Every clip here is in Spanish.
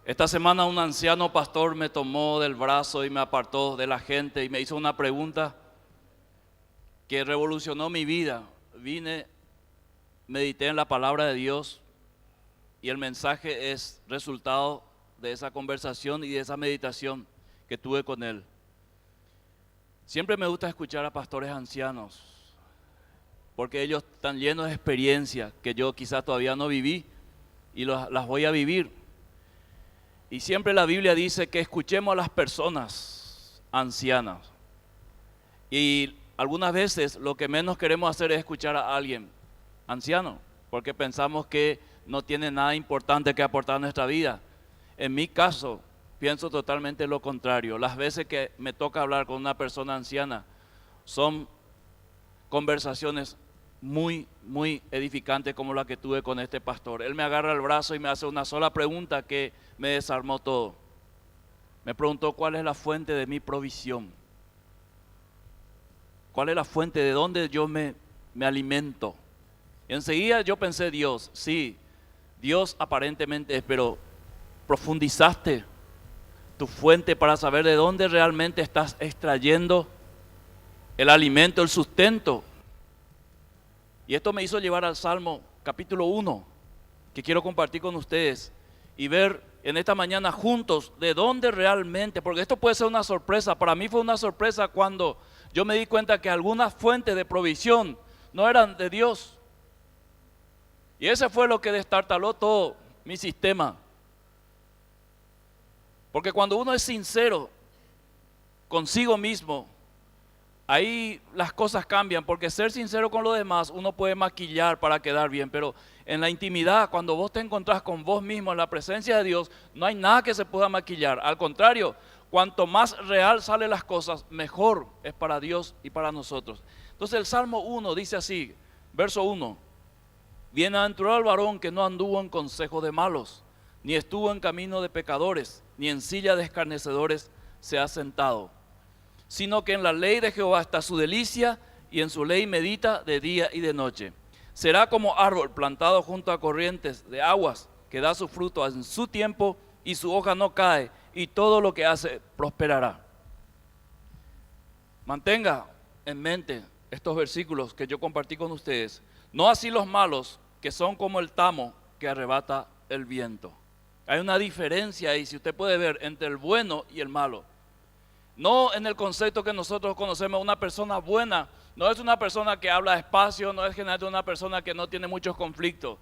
Esta semana un anciano pastor me tomó del brazo y me apartó de la gente y me hizo una pregunta que revolucionó mi vida. Medité en la palabra de Dios y el mensaje es resultado de esa conversación y de esa meditación que tuve con él. Siempre me gusta escuchar a pastores ancianos porque ellos están llenos de experiencia que yo quizás todavía no viví y las voy a vivir. Y siempre la Biblia dice que escuchemos a las personas ancianas. Y algunas veces lo que menos queremos hacer es escuchar a alguien anciano, porque pensamos que no tiene nada importante que aportar a nuestra vida. En mi caso, pienso totalmente lo contrario. Las veces que me toca hablar con una persona anciana, son conversaciones muy edificantes como la que tuve con este pastor. Él me agarra el brazo y me hace una sola pregunta que me desarmó todo. Me preguntó cuál es la fuente de mi provisión. ¿Cuál es la fuente de donde yo me alimento? Y enseguida yo pensé Dios. Sí, Dios aparentemente es, pero profundizaste tu fuente para saber de dónde realmente estás extrayendo el alimento, el sustento. Y esto me hizo llevar al Salmo capítulo 1, que quiero compartir con ustedes y ver en esta mañana juntos de dónde realmente, porque esto puede ser una sorpresa. Para mí fue una sorpresa cuando yo me di cuenta que algunas fuentes de provisión no eran de Dios. Y ese fue lo que destartaló todo mi sistema. Porque cuando uno es sincero consigo mismo, ahí las cosas cambian, porque ser sincero con los demás uno puede maquillar para quedar bien, pero en la intimidad, cuando vos te encontrás con vos mismo en la presencia de Dios, no hay nada que se pueda maquillar. Al contrario, cuanto más real salen las cosas, mejor es para Dios y para nosotros. Entonces el Salmo 1 dice así, verso 1: Bienaventurado el varón que no anduvo en consejo de malos, ni estuvo en camino de pecadores, ni en silla de escarnecedores se ha sentado, sino que en la ley de Jehová está su delicia, y en su ley medita de día y de noche. Será como árbol plantado junto a corrientes de aguas, que da su fruto en su tiempo, y su hoja no cae, y todo lo que hace prosperará. Mantenga en mente estos versículos que yo compartí con ustedes. No así los malos, que son como el tamo que arrebata el viento. Hay una diferencia ahí, si usted puede ver, entre el bueno y el malo. No en el concepto que nosotros conocemos. Una persona buena no es una persona que habla despacio, no es generalmente una persona que no tiene muchos conflictos.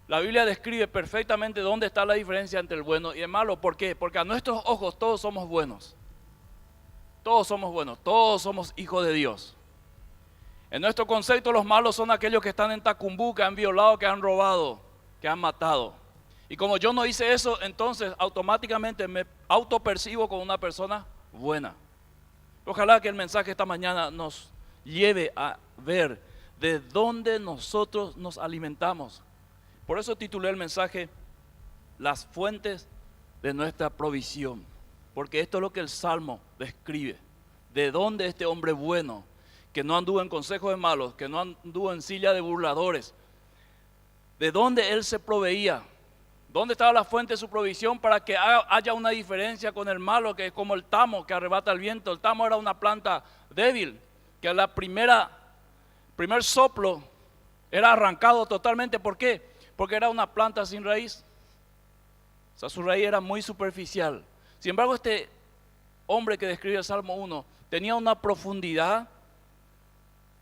La Biblia describe perfectamente dónde está la diferencia entre el bueno y el malo. ¿Por qué? Porque a nuestros ojos todos somos buenos. Todos somos buenos, todos somos hijos de Dios. En nuestro concepto los malos son aquellos que están en Tacumbú, que han violado, que han robado, que han matado. Y como yo no hice eso, entonces automáticamente me autopercibo como una persona buena. Ojalá que el mensaje esta mañana nos lleve a ver de dónde nosotros nos alimentamos. Por eso titulé el mensaje Las fuentes de nuestra provisión, porque esto es lo que el Salmo describe. De dónde este hombre bueno, que no anduvo en consejo de malos, que no anduvo en silla de burladores, de dónde él se proveía. ¿Dónde estaba la fuente de su provisión para que haya una diferencia con el malo, que es como el tamo que arrebata el viento? El tamo era una planta débil, que a primer soplo era arrancado totalmente. ¿Por qué? Porque era una planta sin raíz. O sea, su raíz era muy superficial. Sin embargo, este hombre que describe el Salmo 1 tenía una profundidad.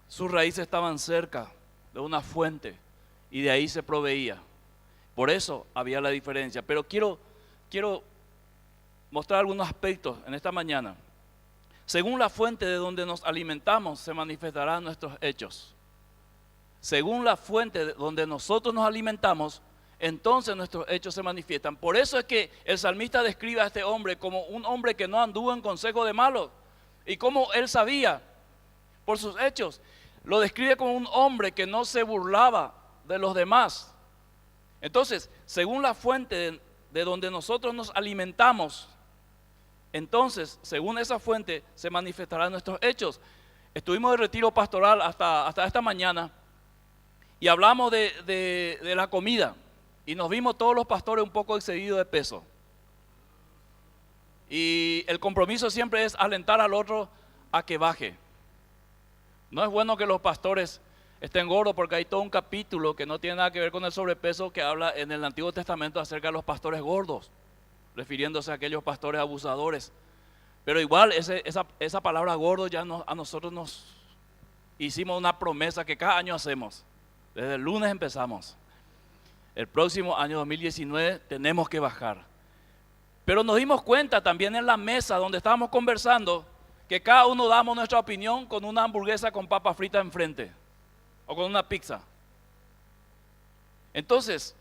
Sus raíces estaban cerca de una fuente y de ahí se proveía. Por eso había la diferencia. Pero quiero mostrar algunos aspectos en esta mañana. Según la fuente de donde nos alimentamos, se manifestarán nuestros hechos. Según la fuente de donde nosotros nos alimentamos, entonces nuestros hechos se manifiestan. Por eso es que el salmista describe a este hombre como un hombre que no anduvo en consejo de malos. ¿Y cómo él sabía? Por sus hechos. Lo describe como un hombre que no se burlaba de los demás. Entonces, según la fuente de donde nosotros nos alimentamos, entonces, según esa fuente, se manifestarán nuestros hechos. Estuvimos de retiro pastoral hasta esta mañana y hablamos de la comida. Y nos vimos todos los pastores un poco excedidos de peso. Y el compromiso siempre es alentar al otro a que baje. No es bueno que los pastores estén gordos, porque hay todo un capítulo que no tiene nada que ver con el sobrepeso, que habla en el Antiguo Testamento acerca de los pastores gordos, refiriéndose a aquellos pastores abusadores. Pero igual esa palabra gordo ya a nosotros nos hicimos una promesa que cada año hacemos. Desde el lunes empezamos. El próximo año 2019 tenemos que bajar. Pero nos dimos cuenta también en la mesa donde estábamos conversando que cada uno damos nuestra opinión con una hamburguesa con papa frita enfrente o con una pizza. Entonces,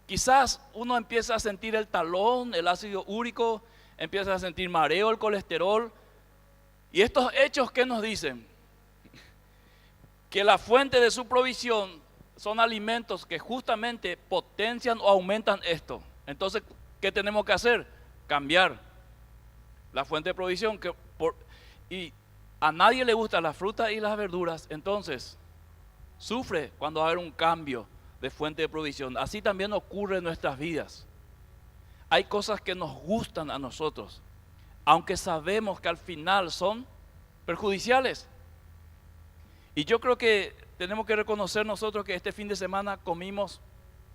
quizás uno empieza a sentir el talón, el ácido úrico, empieza a sentir mareo, el colesterol. Y estos hechos, ¿qué nos dicen? Que la fuente de su provisión son alimentos que justamente potencian o aumentan esto. Entonces, ¿qué tenemos que hacer? Cambiar la fuente de provisión. Y a nadie le gustan las frutas y las verduras, entonces sufre cuando va a haber un cambio de fuente de provisión. Así también ocurre en nuestras vidas. Hay cosas que nos gustan a nosotros, aunque sabemos que al final son perjudiciales. Y yo creo que tenemos que reconocer nosotros que este fin de semana comimos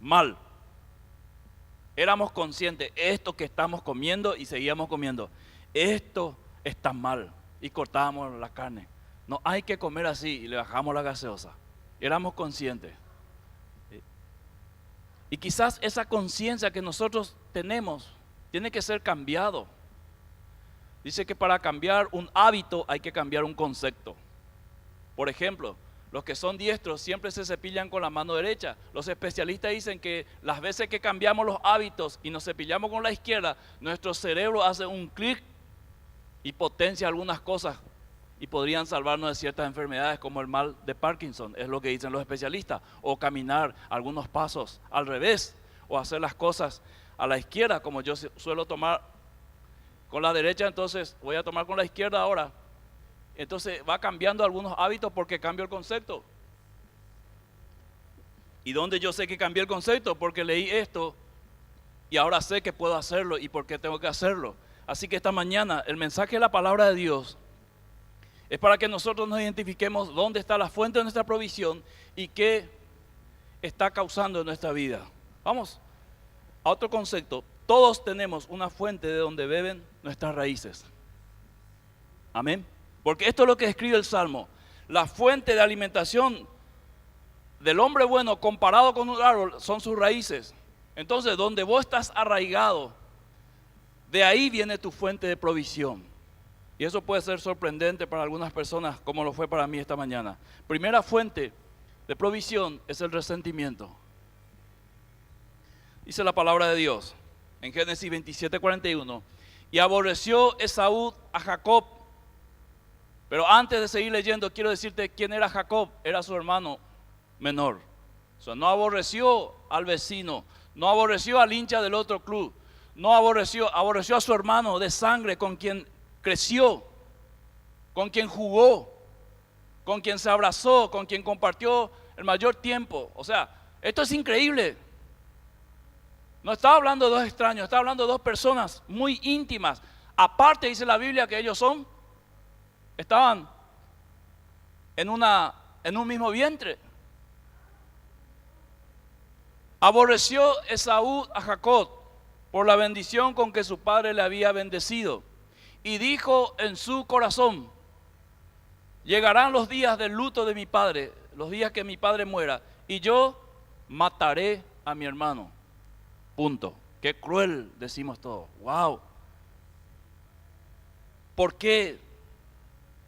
mal. Éramos conscientes, esto que estamos comiendo y seguíamos comiendo, esto está mal. Y cortábamos la carne. No hay que comer así y le bajamos la gaseosa. Éramos conscientes. Y quizás esa conciencia que nosotros tenemos tiene que ser cambiado. Dice que para cambiar un hábito hay que cambiar un concepto. Por ejemplo, los que son diestros siempre se cepillan con la mano derecha. Los especialistas dicen que las veces que cambiamos los hábitos y nos cepillamos con la izquierda, nuestro cerebro hace un clic y potencia algunas cosas y podrían salvarnos de ciertas enfermedades como el mal de Parkinson, es lo que dicen los especialistas, o caminar algunos pasos al revés, o hacer las cosas a la izquierda, como yo suelo tomar con la derecha, entonces voy a tomar con la izquierda ahora. Entonces va cambiando algunos hábitos porque cambio el concepto. ¿Y dónde yo sé que cambié el concepto? Porque leí esto y ahora sé que puedo hacerlo y por qué tengo que hacerlo. Así que esta mañana el mensaje de la palabra de Dios es para que nosotros nos identifiquemos dónde está la fuente de nuestra provisión y qué está causando en nuestra vida. Vamos a otro concepto. Todos tenemos una fuente de donde beben nuestras raíces. Amén. Porque esto es lo que escribe el Salmo. La fuente de alimentación del hombre bueno comparado con un árbol son sus raíces. Entonces, donde vos estás arraigado, de ahí viene tu fuente de provisión. Y eso puede ser sorprendente para algunas personas, como lo fue para mí esta mañana. Primera fuente de provisión es el resentimiento. Dice la palabra de Dios en Génesis 27:41. Y aborreció Esaú a Jacob. Pero antes de seguir leyendo, quiero decirte quién era Jacob. Era su hermano menor. O sea, no aborreció al vecino, no aborreció al hincha del otro club, no aborreció a su hermano de sangre con quien creció, con quien jugó, con quien se abrazó, con quien compartió el mayor tiempo. O sea, esto es increíble. No estaba hablando de dos extraños, estaba hablando de dos personas muy íntimas. Aparte dice la Biblia que ellos estaban en un mismo vientre. Aborreció Esaú a Jacob por la bendición con que su padre le había bendecido. Y dijo en su corazón: llegarán los días del luto de mi padre, los días que mi padre muera, y yo mataré a mi hermano. Punto. Qué cruel, decimos todos. Wow. ¿Por qué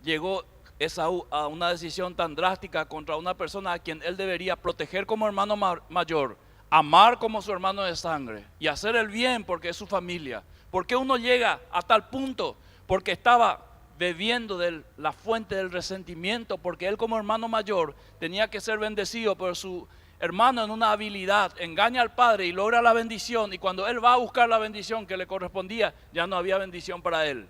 llegó Esaú a una decisión tan drástica contra una persona a quien él debería proteger como hermano mayor, amar como su hermano de sangre y hacer el bien porque es su familia? ¿Por qué uno llega a tal punto? Porque estaba bebiendo de la fuente del resentimiento, porque él como hermano mayor tenía que ser bendecido, pero su hermano en una habilidad engaña al padre y logra la bendición, y cuando él va a buscar la bendición que le correspondía, ya no había bendición para él.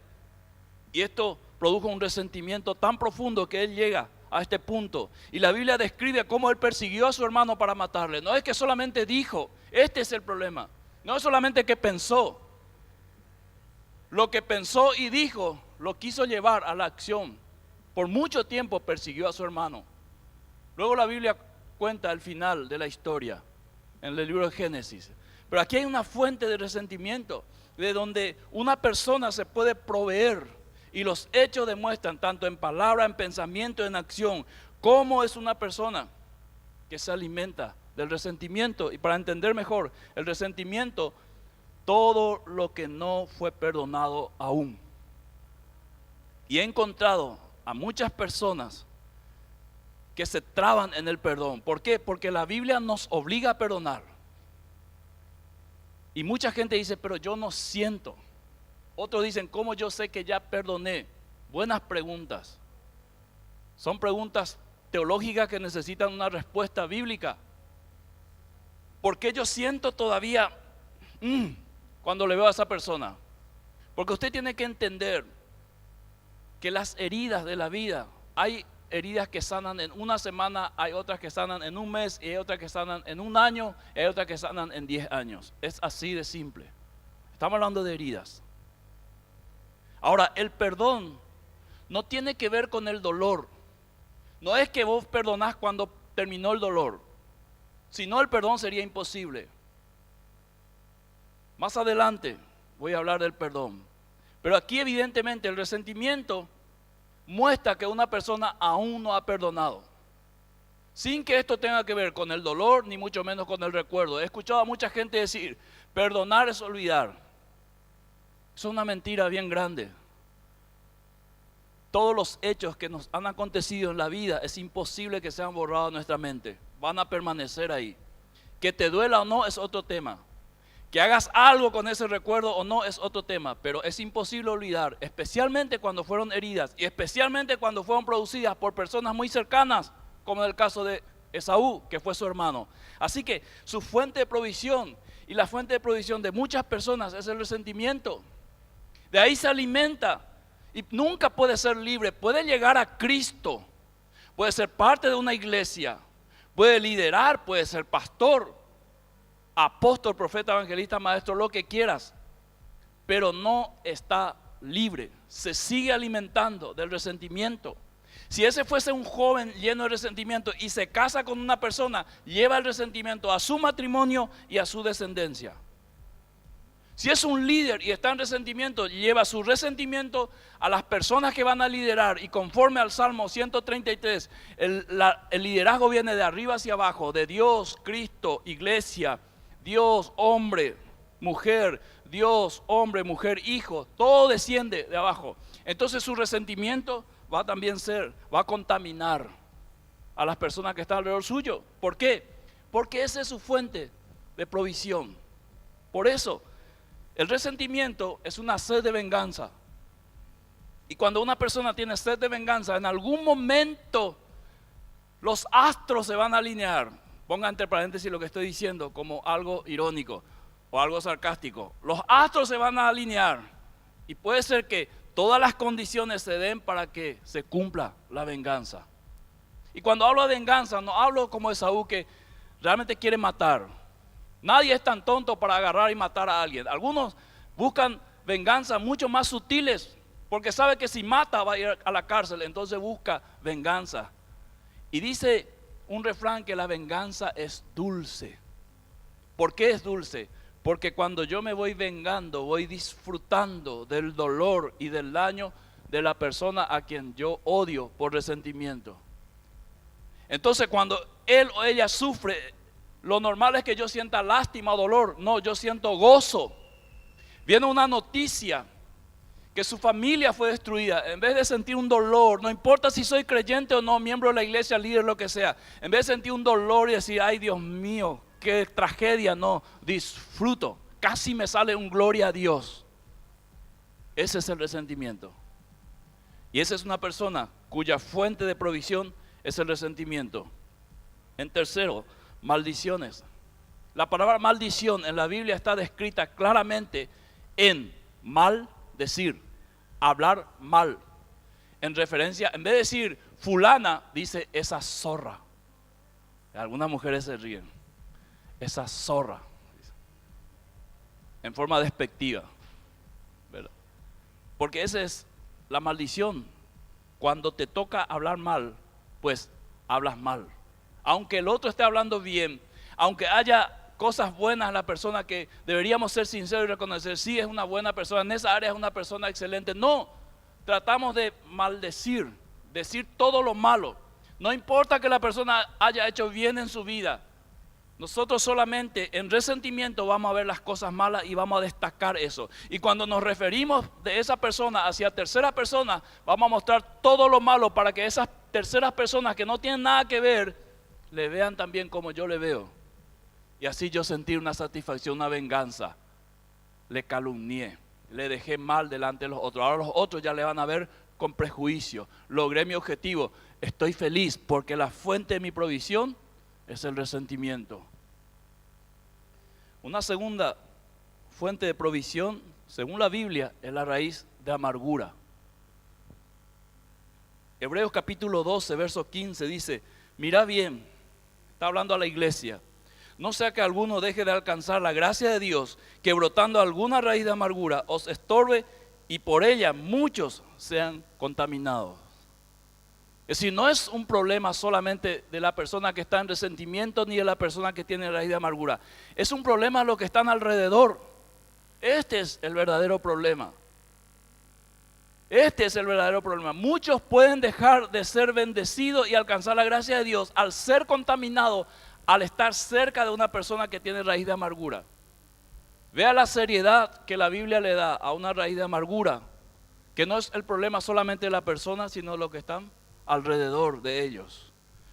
Y esto produjo un resentimiento tan profundo que él llega a este punto. Y la Biblia describe cómo él persiguió a su hermano para matarle. No es que solamente dijo, este es el problema. No es solamente que pensó. lo que pensó y dijo, lo quiso llevar a la acción. Por mucho tiempo persiguió a su hermano. Luego la Biblia cuenta el final de la historia en el libro de Génesis. Pero aquí hay una fuente de resentimiento, de donde una persona se puede proveer, y los hechos demuestran, tanto en palabra, en pensamiento, en acción, cómo es una persona que se alimenta del resentimiento. Y para entender mejor, el resentimiento, todo lo que no fue perdonado aún. Y he encontrado a muchas personas que se traban en el perdón. ¿Por qué? Porque la Biblia nos obliga a perdonar. Y mucha gente dice, pero yo no siento. Otros dicen, ¿cómo yo sé que ya perdoné? Buenas preguntas. Son preguntas teológicas que necesitan una respuesta bíblica. ¿Por qué yo siento todavía cuando le veo a esa persona? Porque usted tiene que entender que las heridas de la vida, hay heridas que sanan en una semana, hay otras que sanan en un mes, y hay otras que sanan en un año, y hay otras que sanan en 10 años. Es así de simple. Estamos hablando de heridas. Ahora, el perdón no tiene que ver con el dolor. No es que vos perdonás cuando terminó el dolor. Si no, el perdón sería imposible. Más adelante voy a hablar del perdón. Pero aquí evidentemente el resentimiento muestra que una persona aún no ha perdonado. Sin que esto tenga que ver con el dolor, ni mucho menos con el recuerdo. He escuchado a mucha gente decir, perdonar es olvidar. Es una mentira bien grande. Todos los hechos que nos han acontecido en la vida es imposible que sean borrados de nuestra mente. Van a permanecer ahí. Que te duela o no es otro tema. Que hagas algo con ese recuerdo o no es otro tema. Pero es imposible olvidar, especialmente cuando fueron heridas y especialmente cuando fueron producidas por personas muy cercanas, como en el caso de Esaú, que fue su hermano. Así que su fuente de provisión y la fuente de provisión de muchas personas es el resentimiento. De ahí se alimenta y nunca puede ser libre. Puede llegar a Cristo, puede ser parte de una iglesia, puede liderar, puede ser pastor, apóstol, profeta, evangelista, maestro, lo que quieras, pero no está libre. Se sigue alimentando del resentimiento. Si ese fuese un joven lleno de resentimiento y se casa con una persona, lleva el resentimiento a su matrimonio y a su descendencia. Si es un líder y está en resentimiento, lleva su resentimiento a las personas que van a liderar. Y conforme al Salmo 133, el liderazgo viene de arriba hacia abajo, de Dios, Cristo, iglesia, Dios, hombre, mujer, Dios, hombre, mujer, hijo, todo desciende de abajo. Entonces su resentimiento va a también va a contaminar a las personas que están alrededor suyo. ¿Por qué? Porque esa es su fuente de provisión. Por eso, el resentimiento es una sed de venganza. Y cuando una persona tiene sed de venganza, en algún momento los astros se van a alinear. Ponga entre paréntesis lo que estoy diciendo como algo irónico o algo sarcástico. Los astros se van a alinear y puede ser que todas las condiciones se den para que se cumpla la venganza. Y cuando hablo de venganza, no hablo como Esaú, que realmente quiere matar. Nadie es tan tonto para agarrar y matar a alguien. Algunos buscan venganzas mucho más sutiles, porque sabe que si mata va a ir a la cárcel, entonces busca venganza. Y dice un refrán que la venganza es dulce. ¿Por qué es dulce? Porque cuando yo me voy vengando, voy disfrutando del dolor y del daño de la persona a quien yo odio por resentimiento. Entonces cuando él o ella sufre, lo normal es que yo sienta lástima o dolor. No, yo siento gozo. Viene una noticia que su familia fue destruida. En vez de sentir un dolor, no importa si soy creyente o no, miembro de la iglesia, líder, lo que sea, en vez de sentir un dolor y decir, ay Dios mío, qué tragedia, no, disfruto. Casi me sale un gloria a Dios. Ese es el resentimiento. Y esa es una persona cuya fuente de provisión es el resentimiento. En tercero, maldiciones. La palabra maldición en la Biblia está descrita claramente en maldecir, hablar mal. En referencia, en vez de decir fulana, dice esa zorra. Algunas mujeres se ríen. Esa zorra. En forma despectiva, ¿verdad? Porque esa es la maldición. Cuando te toca hablar mal, pues hablas mal. Aunque el otro esté hablando bien, aunque haya cosas buenas en la persona que deberíamos ser sinceros y reconocer, sí es una buena persona, en esa área es una persona excelente. No, tratamos de maldecir, decir todo lo malo. No importa que la persona haya hecho bien en su vida. Nosotros solamente en resentimiento vamos a ver las cosas malas y vamos a destacar eso. Y cuando nos referimos de esa persona hacia tercera persona, vamos a mostrar todo lo malo para que esas terceras personas que no tienen nada que ver, le vean también como yo le veo. Y así yo sentir una satisfacción, una venganza. Le calumnié, le dejé mal delante de los otros. Ahora los otros ya le van a ver con prejuicio. Logré mi objetivo. Estoy feliz porque la fuente de mi provisión es el resentimiento. Una segunda fuente de provisión, según la Biblia, es la raíz de amargura. Hebreos capítulo 12, verso 15 dice, mira bien, está hablando a la iglesia, no sea que alguno deje de alcanzar la gracia de Dios, que brotando alguna raíz de amargura os estorbe y por ella muchos sean contaminados. Es decir, no es un problema solamente de la persona que está en resentimiento ni de la persona que tiene raíz de amargura. Es un problema de los que están alrededor. Este es el verdadero problema. Este es el verdadero problema. Muchos pueden dejar de ser bendecidos y alcanzar la gracia de Dios al ser contaminados, al estar cerca de una persona que tiene raíz de amargura. Vea la seriedad que la Biblia le da a una raíz de amargura, que no es el problema solamente de la persona, sino de los que están alrededor de ellos.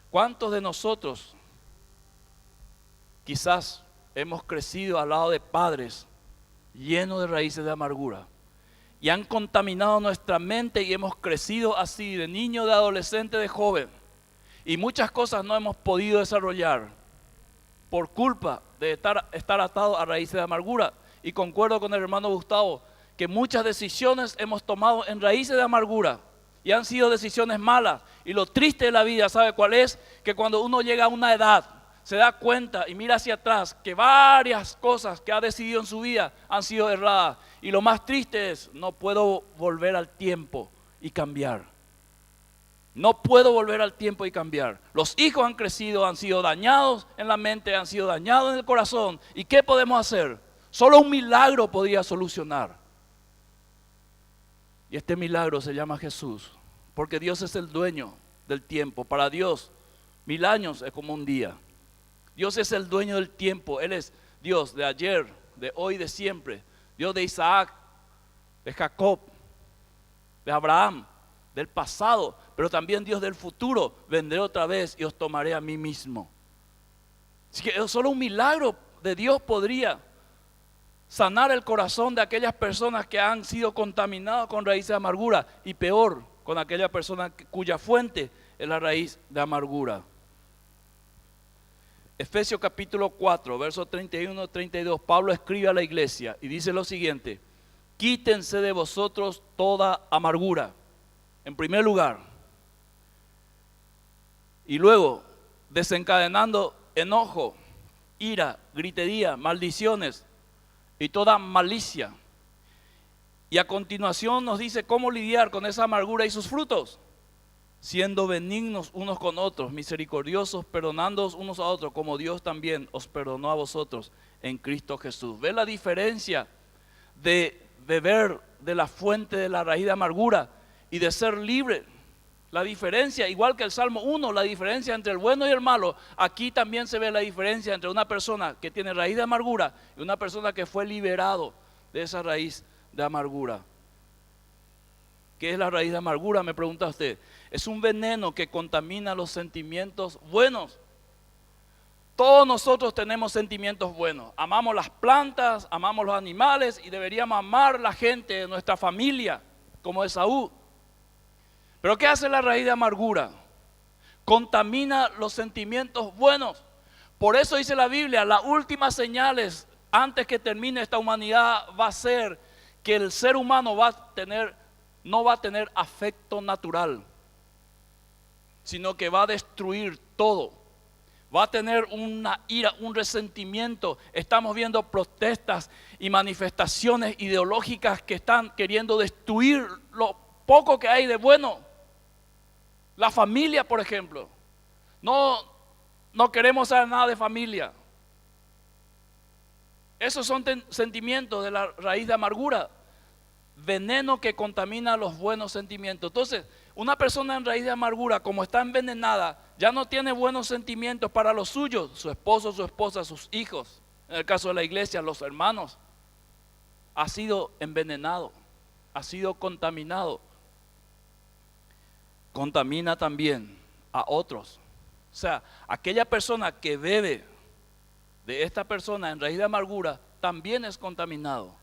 ¿Cuántos de nosotros quizás hemos crecido al lado de padres llenos de raíces de amargura y han contaminado nuestra mente y hemos crecido así de niño, de adolescente, de joven, y muchas cosas no hemos podido desarrollar por culpa de estar atado a raíces de amargura? Y concuerdo con el hermano Gustavo que muchas decisiones hemos tomado en raíces de amargura y han sido decisiones malas. Y lo triste de la vida, ¿sabe cuál es? Que cuando uno llega a una edad, se da cuenta y mira hacia atrás que varias cosas que ha decidido en su vida han sido erradas. Y lo más triste es, no puedo volver al tiempo y cambiar. No puedo volver al tiempo y cambiar. Los hijos han crecido, han sido dañados en la mente, han sido dañados en el corazón. ¿Y qué podemos hacer? Solo un milagro podría solucionar. Y este milagro se llama Jesús. Porque Dios es el dueño del tiempo. Para Dios, 1000 años es como un día. Dios es el dueño del tiempo. Él es Dios de ayer, de hoy, de siempre. Dios de Isaac, de Jacob, de Abraham, del pasado, pero también Dios del futuro. Vendré otra vez y os tomaré a mí mismo. Así que solo un milagro de Dios podría sanar el corazón de aquellas personas que han sido contaminadas con raíces de amargura, y peor, con aquella persona cuya fuente es la raíz de amargura. Efesios capítulo 4, versos 31-32, Pablo escribe a la iglesia y dice lo siguiente: quítense de vosotros toda amargura, en primer lugar, y luego desencadenando enojo, ira, gritería, maldiciones y toda malicia. Y a continuación nos dice cómo lidiar con esa amargura y sus frutos: siendo benignos unos con otros, misericordiosos, perdonándoos unos a otros, como Dios también os perdonó a vosotros en Cristo Jesús. ¿Ve la diferencia de beber de la fuente de la raíz de amargura y de ser libre? La diferencia, igual que el Salmo 1, la diferencia entre el bueno y el malo, aquí también se ve la diferencia entre una persona que tiene raíz de amargura y una persona que fue liberado de esa raíz de amargura. ¿Qué es la raíz de amargura?, me pregunta usted. Es un veneno que contamina los sentimientos buenos. Todos nosotros tenemos sentimientos buenos. Amamos las plantas, amamos los animales y deberíamos amar la gente de nuestra familia, como Esaú. Pero ¿qué hace la raíz de amargura? Contamina los sentimientos buenos. Por eso dice la Biblia, las últimas señales antes que termine esta humanidad va a ser que el ser humano no va a tener afecto natural, sino que va a destruir todo. Va a tener una ira, un resentimiento. Estamos viendo protestas y manifestaciones ideológicas que están queriendo destruir lo poco que hay de bueno. La familia, por ejemplo. No queremos saber nada de familia. Esos son sentimientos de la raíz de amargura. Veneno que contamina los buenos sentimientos. Entonces, una persona en raíz de amargura, como está envenenada, ya no tiene buenos sentimientos para los suyos, su esposo, su esposa, sus hijos. En el caso de la iglesia, los hermanos. Ha sido envenenado, ha sido contaminado. Contamina también a otros. O sea, aquella persona que bebe de esta persona en raíz de amargura también es contaminado.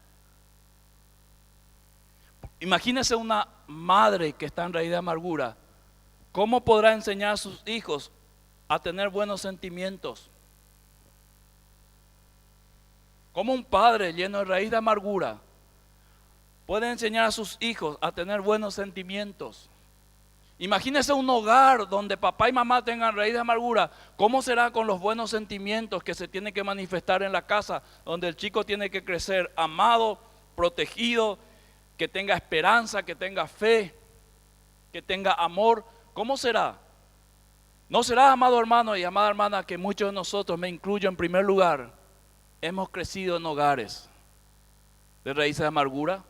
Imagínese una madre que está en raíz de amargura. ¿Cómo podrá enseñar a sus hijos a tener buenos sentimientos? ¿Cómo un padre lleno de raíz de amargura puede enseñar a sus hijos a tener buenos sentimientos? Imagínese un hogar donde papá y mamá tengan raíz de amargura. ¿Cómo será con los buenos sentimientos que se tienen que manifestar en la casa, donde el chico tiene que crecer amado, protegido, que tenga esperanza, que tenga fe, que tenga amor? ¿Cómo será? ¿No será, amado hermano y amada hermana, que muchos de nosotros, me incluyo en primer lugar, hemos crecido en hogares de raíces de amargura?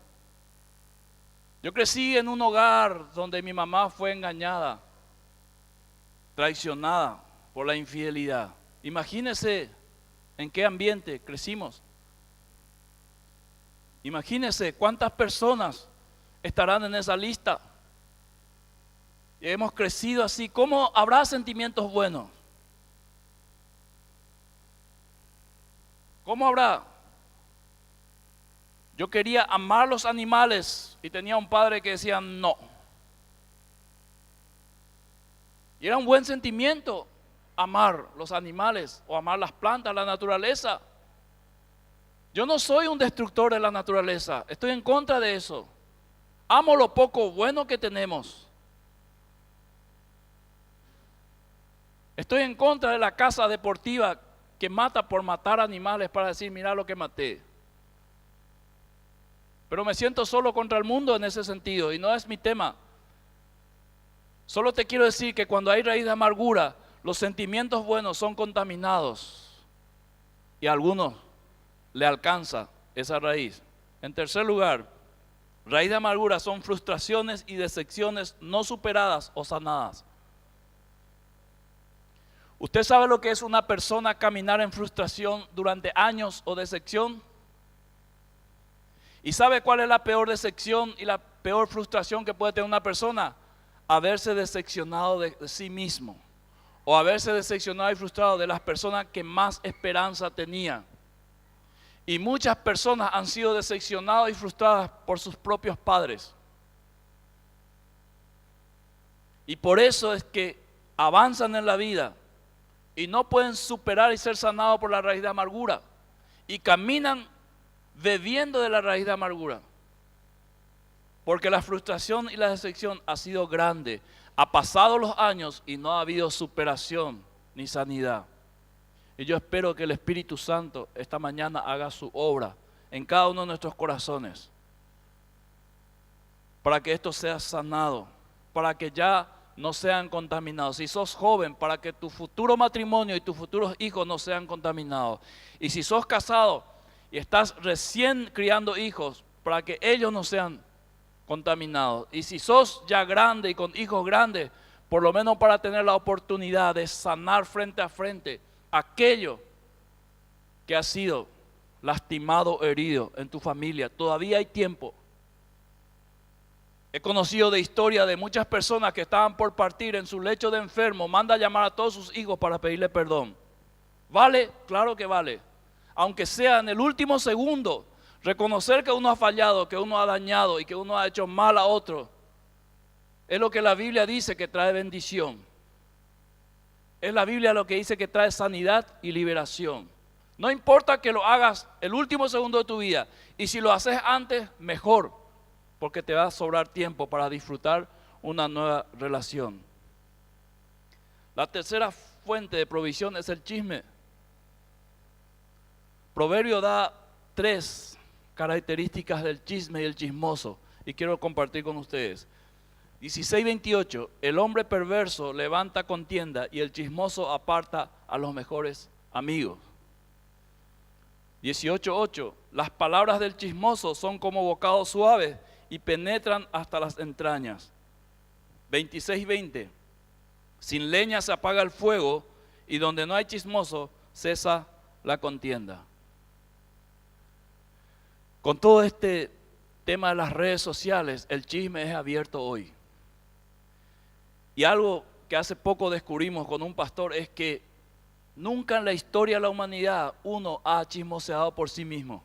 Yo crecí en un hogar donde mi mamá fue engañada, traicionada por la infidelidad. Imagínese en qué ambiente crecimos. Imagínese cuántas personas estarán en esa lista. Y hemos crecido así. ¿Cómo habrá sentimientos buenos? ¿Cómo habrá? Yo quería amar los animales y tenía un padre que decía no. Y era un buen sentimiento amar los animales o amar las plantas, la naturaleza. Yo no soy un destructor de la naturaleza, estoy en contra de eso. Amo lo poco bueno que tenemos. Estoy en contra de la caza deportiva que mata por matar animales para decir, mira lo que maté. Pero me siento solo contra el mundo en ese sentido y no es mi tema. Solo te quiero decir que cuando hay raíz de amargura, los sentimientos buenos son contaminados y a algunos le alcanza esa raíz. En tercer lugar, raíz de amargura son frustraciones y decepciones no superadas o sanadas. ¿Usted sabe lo que es una persona caminar en frustración durante años o decepción? ¿Y sabe cuál es la peor decepción y la peor frustración que puede tener una persona? Haberse decepcionado de sí mismo, o haberse decepcionado y frustrado de las personas que más esperanza tenían. Y muchas personas han sido decepcionadas y frustradas por sus propios padres. Y por eso es que avanzan en la vida y no pueden superar y ser sanados por la raíz de amargura. Y caminan bebiendo de la raíz de amargura. Porque la frustración y la decepción ha sido grande. Ha pasado los años y no ha habido superación ni sanidad. Y yo espero que el Espíritu Santo esta mañana haga su obra en cada uno de nuestros corazones. Para que esto sea sanado. Para que ya no sean contaminados. Si sos joven, para que tu futuro matrimonio y tus futuros hijos no sean contaminados. Y si sos casado y estás recién criando hijos, para que ellos no sean contaminados. Y si sos ya grande y con hijos grandes, por lo menos para tener la oportunidad de sanar frente a frente aquello que ha sido lastimado o herido en tu familia. Todavía hay tiempo. He conocido de historia de muchas personas que estaban por partir en su lecho de enfermo. Manda a llamar a todos sus hijos para pedirle perdón. ¿Vale? Claro que vale. Aunque sea en el último segundo, reconocer que uno ha fallado, que uno ha dañado y que uno ha hecho mal a otro, es lo que la Biblia dice que trae bendición. Es la Biblia lo que dice que trae sanidad y liberación. No importa que lo hagas el último segundo de tu vida, y si lo haces antes, mejor, porque te va a sobrar tiempo para disfrutar una nueva relación. La tercera fuente de provisión es el chisme. Proverbio da 3 características del chisme y el chismoso, y quiero compartir con ustedes. 16:28, el hombre perverso levanta contienda y el chismoso aparta a los mejores amigos. 18:8, las palabras del chismoso son como bocados suaves y penetran hasta las entrañas. 26:20, sin leña se apaga el fuego y donde no hay chismoso cesa la contienda. Con todo este tema de las redes sociales, el chisme es abierto hoy. Y algo que hace poco descubrimos con un pastor es que nunca en la historia de la humanidad uno ha chismoseado por sí mismo.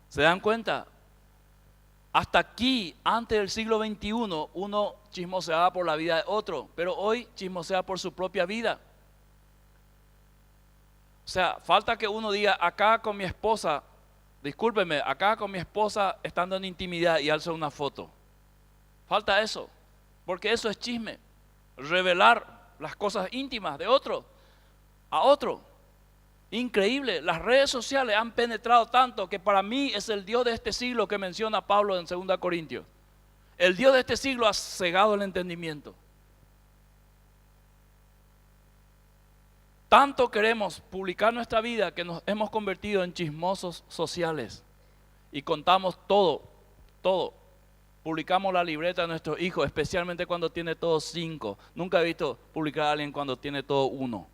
¿Se dan cuenta? Hasta aquí, antes del siglo XXI, uno chismoseaba por la vida de otro, pero hoy chismosea por su propia vida. O sea, falta que uno diga, acá con mi esposa, discúlpeme, acá con mi esposa estando en intimidad y alza una foto. Falta eso, porque eso es chisme, revelar las cosas íntimas de otro a otro. Increíble, las redes sociales han penetrado tanto que para mí es el Dios de este siglo que menciona Pablo en 2 Corintios. El Dios de este siglo ha cegado el entendimiento. Tanto queremos publicar nuestra vida que nos hemos convertido en chismosos sociales y contamos todo. Publicamos la libreta de nuestros hijos, especialmente cuando tiene todos 5. Nunca he visto publicar a alguien cuando tiene todo 1.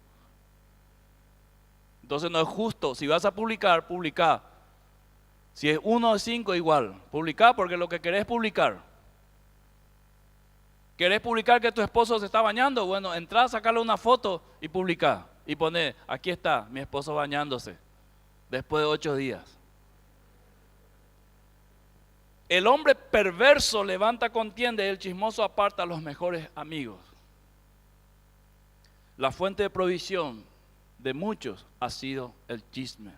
Entonces no es justo. Si vas a publicar, publica. Si es 1 o 5, igual. Publica porque lo que querés es publicar. ¿Querés publicar que tu esposo se está bañando? Bueno, entrá, sacarle una foto y publica. Y pone, aquí está mi esposo bañándose después de 8 días. El hombre perverso levanta contienda y el chismoso aparta a los mejores amigos. La fuente de provisión de muchos ha sido el chisme.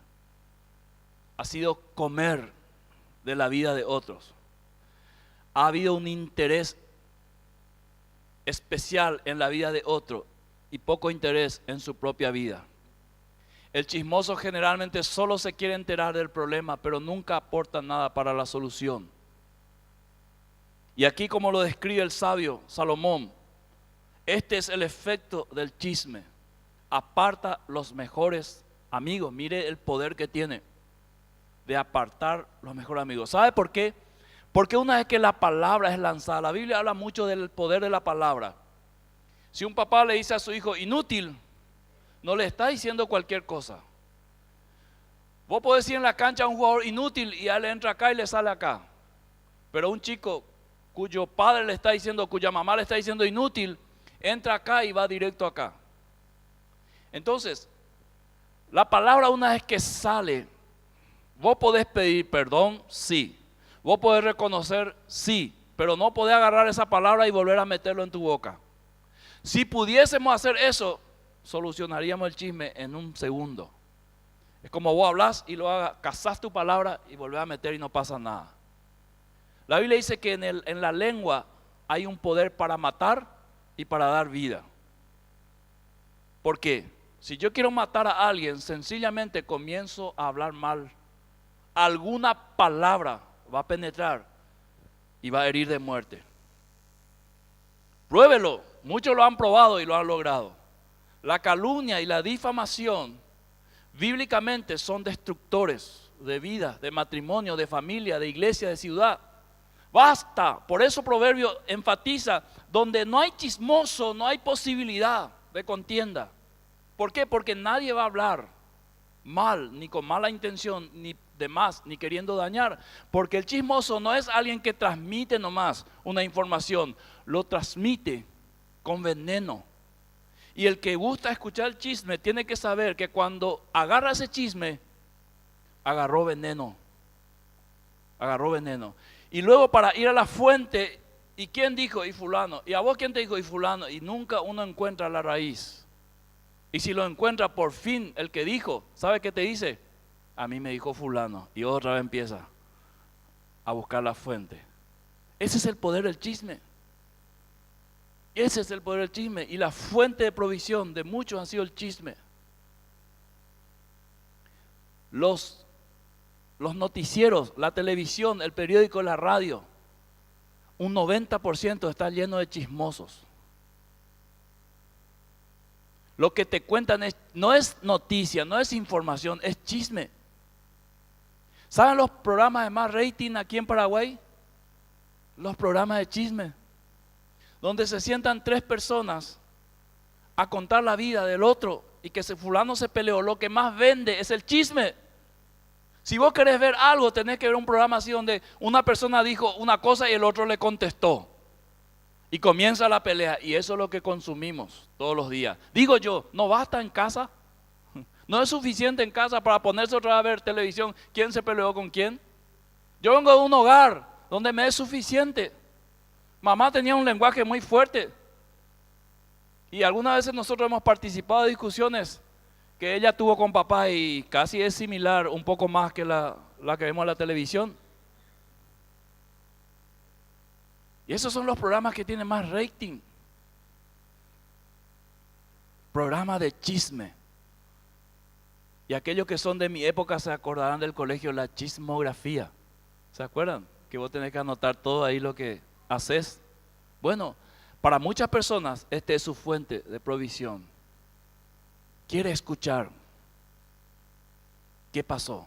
Ha sido comer de la vida de otros. Ha habido un interés especial en la vida de otro y poco interés en su propia vida. El chismoso generalmente solo se quiere enterar del problema, pero nunca aporta nada para la solución. Y aquí, como lo describe el sabio Salomón, este es el efecto del chisme. Aparta los mejores amigos. Mire el poder que tiene de apartar los mejores amigos. ¿Sabe por qué? Porque una vez que la palabra es lanzada, la Biblia habla mucho del poder de la palabra. Si un papá le dice a su hijo inútil, no le está diciendo cualquier cosa. Vos podés decir en la cancha a un jugador inútil y él entra acá y le sale acá. Pero un chico cuyo padre le está diciendo, cuya mamá le está diciendo inútil, entra acá y va directo acá. Entonces, la palabra una vez que sale, vos podés pedir perdón, sí. Vos podés reconocer, sí. Pero no podés agarrar esa palabra y volver a meterlo en tu boca. Si pudiésemos hacer eso, solucionaríamos el chisme en un segundo. Es como vos hablas y lo hagas, cazás tu palabra y volvés a meter y no pasa nada. La Biblia dice que en la lengua hay un poder para matar y para dar vida. ¿Por qué? Si yo quiero matar a alguien, sencillamente comienzo a hablar mal. Alguna palabra va a penetrar y va a herir de muerte. Pruébelo, muchos lo han probado y lo han logrado. La calumnia y la difamación bíblicamente son destructores de vida, de matrimonio, de familia, de iglesia, de ciudad. Basta, por eso Proverbio enfatiza, donde no hay chismoso, no hay posibilidad de contienda. ¿Por qué? Porque nadie va a hablar mal, ni con mala intención, ni de más, ni queriendo dañar. Porque el chismoso no es alguien que transmite nomás una información, lo transmite con veneno. Y el que gusta escuchar el chisme tiene que saber que cuando agarra ese chisme, agarró veneno. Agarró veneno. Y luego para ir a la fuente, ¿y quién dijo? Y fulano. ¿Y a vos quién te dijo? Y fulano. Y nunca uno encuentra la raíz. Y si lo encuentra por fin el que dijo, ¿sabe qué te dice? A mí me dijo fulano. Y otra vez empieza a buscar la fuente. Ese es el poder del chisme. Ese es el poder del chisme. Y la fuente de provisión de muchos ha sido el chisme. Los noticieros, la televisión, el periódico, la radio, un 90% está lleno de chismosos. Lo que te cuentan no es noticia, no es información, es chisme. ¿Saben los programas de más rating aquí en Paraguay? Los programas de chisme, donde se sientan 3 personas a contar la vida del otro y que fulano se peleó. Lo que más vende es el chisme. Si vos querés ver algo, tenés que ver un programa así donde una persona dijo una cosa y el otro le contestó. Y comienza la pelea, y eso es lo que consumimos todos los días. Digo yo, ¿no basta en casa? ¿No es suficiente en casa para ponerse otra vez a ver televisión? ¿Quién se peleó con quién? Yo vengo de un hogar donde me es suficiente. Mamá tenía un lenguaje muy fuerte. Y algunas veces nosotros hemos participado de discusiones que ella tuvo con papá y casi es similar, un poco más que la que vemos en la televisión. Y esos son los programas que tienen más rating. Programas de chisme. Y aquellos que son de mi época se acordarán del colegio, la chismografía. ¿Se acuerdan? Que vos tenés que anotar todo ahí lo que haces. Bueno, para muchas personas esta es su fuente de provisión. Quiere escuchar. ¿Qué pasó?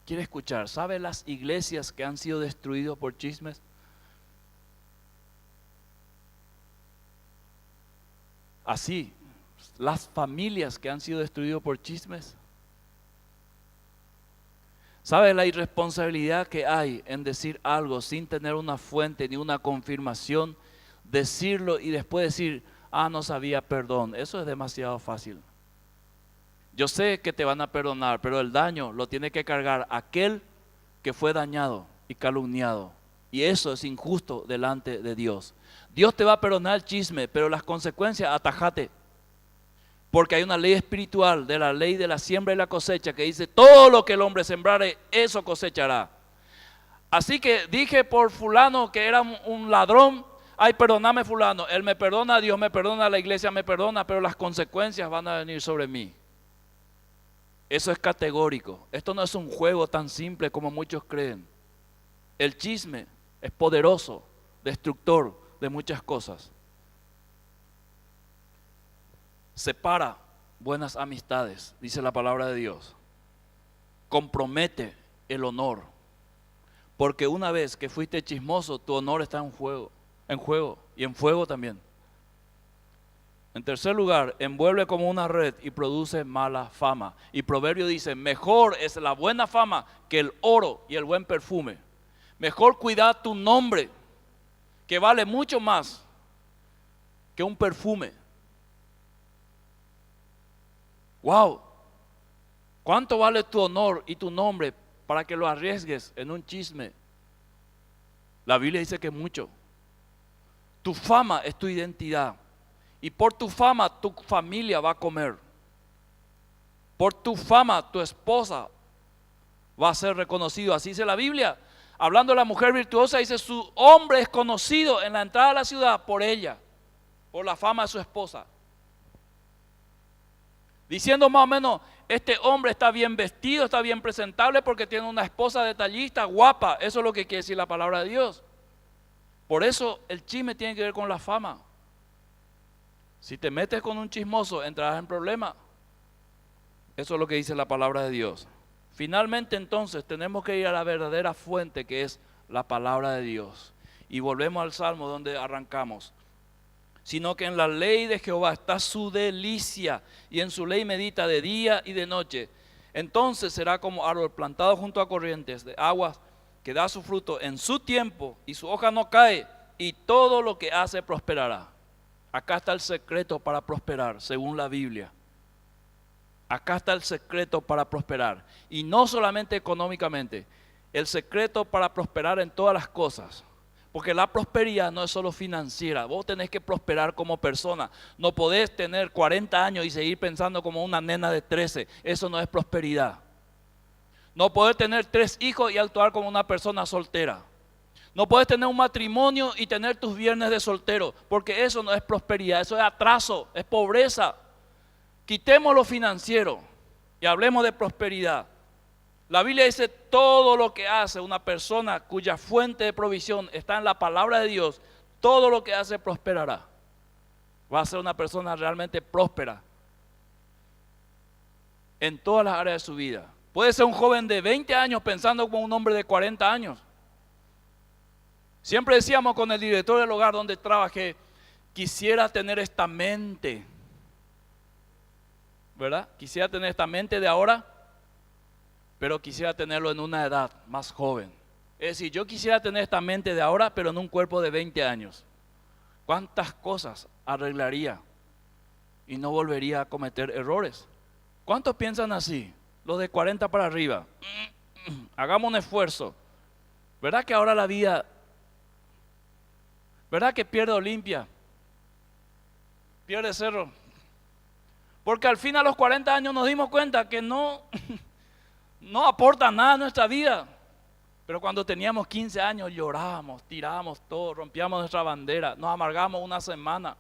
Quiere escuchar. ¿Sabe las iglesias que han sido destruidas por chismes? Así, las familias que han sido destruidas por chismes. ¿Sabe la irresponsabilidad que hay en decir algo sin tener una fuente ni una confirmación? Decirlo y después decir, no sabía, perdón. Eso es demasiado fácil. Yo sé que te van a perdonar, pero el daño lo tiene que cargar aquel que fue dañado y calumniado. Y eso es injusto delante de Dios. Dios te va a perdonar el chisme, pero las consecuencias, atajate. Porque hay una ley espiritual de la ley de la siembra y la cosecha que dice, todo lo que el hombre sembrare, eso cosechará. Así que dije por fulano que era un ladrón, ay, perdóname fulano, él me perdona, Dios me perdona, la iglesia me perdona, pero las consecuencias van a venir sobre mí. Eso es categórico. Esto no es un juego tan simple como muchos creen. El chisme es poderoso, destructor de muchas cosas. Separa buenas amistades, dice la palabra de Dios. Compromete el honor. Porque una vez que fuiste chismoso, tu honor está en juego y en fuego también. En tercer lugar, envuelve como una red y produce mala fama. Y Proverbio dice, mejor es la buena fama que el oro y el buen perfume. Mejor cuidar tu nombre, que vale mucho más que un perfume. Wow, ¿cuánto vale tu honor y tu nombre para que lo arriesgues en un chisme? La Biblia dice que mucho. Tu fama es tu identidad. Y por tu fama tu familia va a comer. Por tu fama tu esposa va a ser reconocido. Así dice la Biblia. Hablando de la mujer virtuosa, dice su hombre es conocido en la entrada de la ciudad por ella, por la fama de su esposa. Diciendo más o menos, este hombre está bien vestido, está bien presentable porque tiene una esposa detallista, guapa. Eso es lo que quiere decir la palabra de Dios. Por eso el chisme tiene que ver con la fama. Si te metes con un chismoso, entrarás en problemas. Eso es lo que dice la palabra de Dios. Finalmente entonces tenemos que ir a la verdadera fuente que es la palabra de Dios. Y volvemos al Salmo donde arrancamos. Sino que en la ley de Jehová está su delicia y en su ley medita de día y de noche. Entonces será como árbol plantado junto a corrientes de aguas que da su fruto en su tiempo y su hoja no cae y todo lo que hace prosperará. Acá está el secreto para prosperar, según la Biblia. Acá está el secreto para prosperar. Y no solamente económicamente, el secreto para prosperar en todas las cosas. Porque la prosperidad no es solo financiera. Vos tenés que prosperar como persona. No podés tener 40 años y seguir pensando como una nena de 13. Eso no es prosperidad. No podés tener 3 hijos y actuar como una persona soltera. No puedes tener un matrimonio y tener tus viernes de soltero, porque eso no es prosperidad, eso es atraso, es pobreza. Quitemos lo financiero y hablemos de prosperidad. La Biblia dice todo lo que hace una persona cuya fuente de provisión está en la palabra de Dios, todo lo que hace prosperará. Va a ser una persona realmente próspera en todas las áreas de su vida. Puede ser un joven de 20 años pensando como un hombre de 40 años. Siempre decíamos con el director del hogar donde trabajé, quisiera tener esta mente, ¿verdad? Quisiera tener esta mente de ahora, pero quisiera tenerlo en una edad más joven. Es decir, yo quisiera tener esta mente de ahora, pero en un cuerpo de 20 años. ¿Cuántas cosas arreglaría y no volvería a cometer errores? ¿Cuántos piensan así? Los de 40 para arriba. Hagamos un esfuerzo. ¿Verdad que ahora la vida, verdad que pierde Olimpia? Pierde Cerro. Porque al fin a los 40 años nos dimos cuenta que no aporta nada a nuestra vida. Pero cuando teníamos 15 años llorábamos, tirábamos todo, rompíamos nuestra bandera, nos amargamos una semana,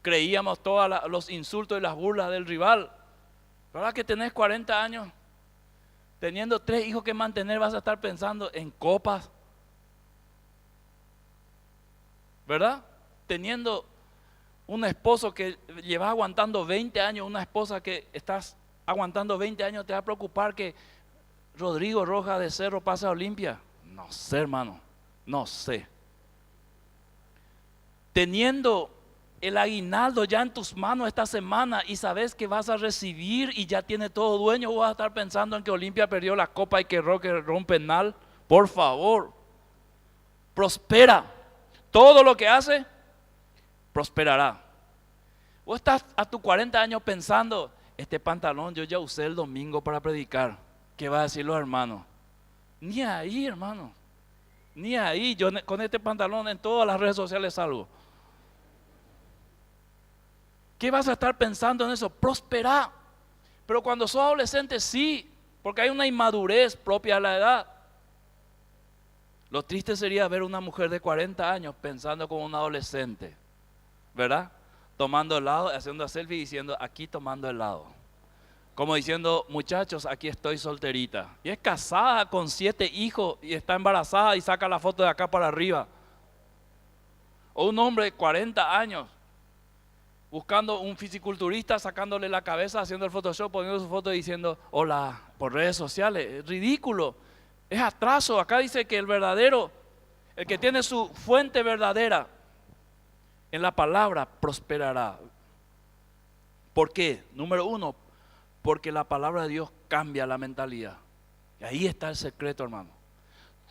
creíamos todos los insultos y las burlas del rival. ¿Verdad que tenés 40 años? Teniendo 3 hijos que mantener, vas a estar pensando en copas. ¿Verdad? Teniendo un esposo que llevas aguantando 20 años, una esposa que estás aguantando 20 años, te va a preocupar que Rodrigo Rojas de Cerro pase a Olimpia. No sé, hermano, no sé. Teniendo el aguinaldo ya en tus manos esta semana y sabes que vas a recibir y ya tiene todo dueño, vas a estar pensando en que Olimpia perdió la copa y que Roque rompe penal. Por favor, prospera. Todo lo que hace, prosperará. Vos estás a tus 40 años pensando, este pantalón yo ya usé el domingo para predicar. ¿Qué va a decir los hermanos? Ni ahí, hermano. Ni ahí. Yo con este pantalón en todas las redes sociales salgo. ¿Qué vas a estar pensando en eso? Prosperar. Pero cuando sos adolescente sí, porque hay una inmadurez propia de la edad. Lo triste sería ver una mujer de 40 años pensando como un adolescente, ¿verdad? Tomando helado, haciendo selfie y diciendo, aquí tomando helado. Como diciendo, muchachos, aquí estoy solterita. Y es casada con 7 hijos y está embarazada y saca la foto de acá para arriba. O un hombre de 40 años buscando un fisiculturista, sacándole la cabeza, haciendo el Photoshop, poniendo su foto y diciendo, hola, por redes sociales. Es ridículo, es atraso. Acá dice que el verdadero, el que tiene su fuente verdadera en la palabra, prosperará. ¿Por qué? Número 1, porque la palabra de Dios cambia la mentalidad. Y ahí está el secreto, hermano.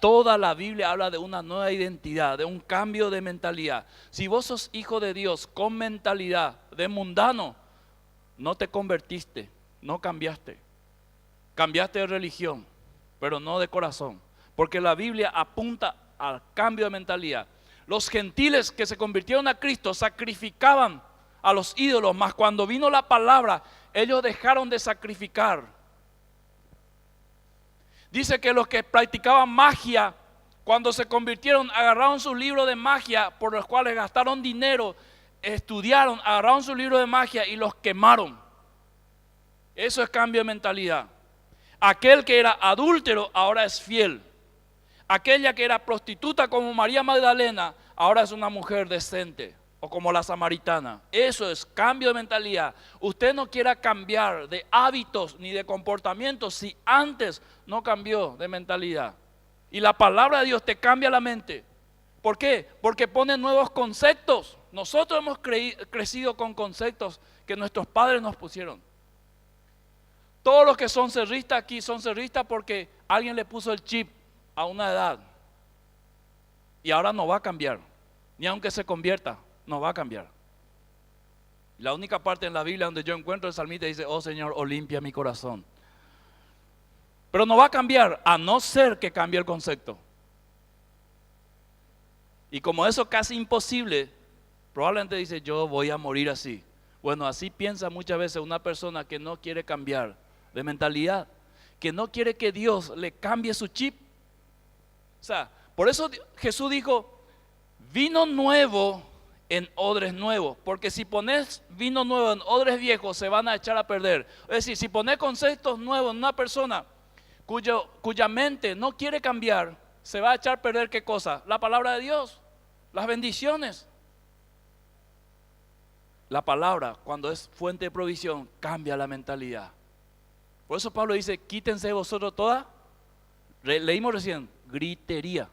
Toda la Biblia habla de una nueva identidad, de un cambio de mentalidad. Si vos sos hijo de Dios con mentalidad de mundano, no te convertiste, no cambiaste. Cambiaste de religión, pero no de corazón. Porque la Biblia apunta al cambio de mentalidad. Los gentiles que se convirtieron a Cristo sacrificaban a los ídolos, mas cuando vino la palabra, ellos dejaron de sacrificar. Dice que los que practicaban magia, cuando se convirtieron, agarraron sus libros de magia por los cuales gastaron dinero, estudiaron, agarraron sus libros de magia y los quemaron. Eso es cambio de mentalidad. Aquel que era adúltero ahora es fiel. Aquella que era prostituta como María Magdalena ahora es una mujer decente. O como la samaritana. Eso es cambio de mentalidad. Usted no quiera cambiar de hábitos ni de comportamientos si antes no cambió de mentalidad. Y la palabra de Dios te cambia la mente. ¿Por qué? Porque pone nuevos conceptos. Nosotros hemos crecido con conceptos que nuestros padres nos pusieron. Todos los que son cerristas aquí son cerristas porque alguien le puso el chip a una edad. Y ahora no va a cambiar. Ni aunque se convierta. No va a cambiar. La única parte en la Biblia donde yo encuentro el salmista dice, oh Señor, oh limpia mi corazón. Pero no va a cambiar a no ser que cambie el concepto. Y como eso es casi imposible, probablemente dice, yo voy a morir así. Bueno, así piensa muchas veces una persona que no quiere cambiar de mentalidad, que no quiere que Dios le cambie su chip. O sea, Por eso Jesús dijo, vino nuevo en odres nuevos, porque si pones vino nuevo en odres viejos se van a echar a perder. Es decir, si pones conceptos nuevos en una persona cuya mente no quiere cambiar, se va a echar a perder ¿qué cosa? La palabra de Dios, las bendiciones. La palabra, cuando es fuente de provisión, cambia la mentalidad. Por eso Pablo dice, quítense de vosotros toda, leímos recién, gritería.